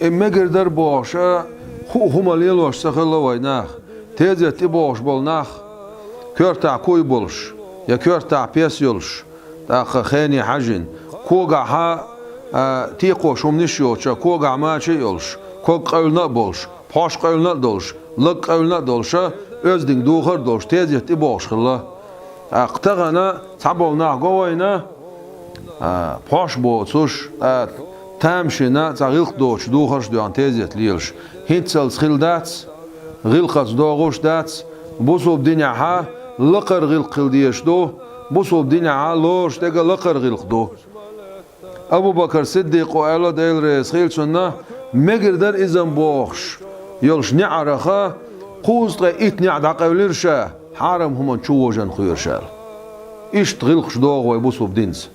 مقدر باشا هم اليلوش سخلا ويناخ تيزتي باش بولناخ كرتع كوي بولش يا كرتع بيس يولش تا خيني حجن كوغا ها تيقو شومنش يوتشا كوغا ما شي يولش كوغ قولنا بولش باش قولنا دولش لق قولنا دولش özдің دوخر دولش تيزتي باش خلا اقتغنا تعبولنا قوينا باش بوتسوش تامشنا تعيق دوش دوخرش دوان تيزت ليلش هنتسل سخيلداتس غيلقص دوغوش داتس بوصوب دنيا ها لقر غيلق ديش دو بوصوب دنيا ها لوش تيجا لقر غيلق دو أبو بكر صديق وقالوا ديل رئيس خيل سنة مقدر إذن بوخش يلش نعرخا قوزق إتنع دقاوليرشا حارم هم نشوجن خيرشال إيش تغيلقش دوغ ويبوصوب دينس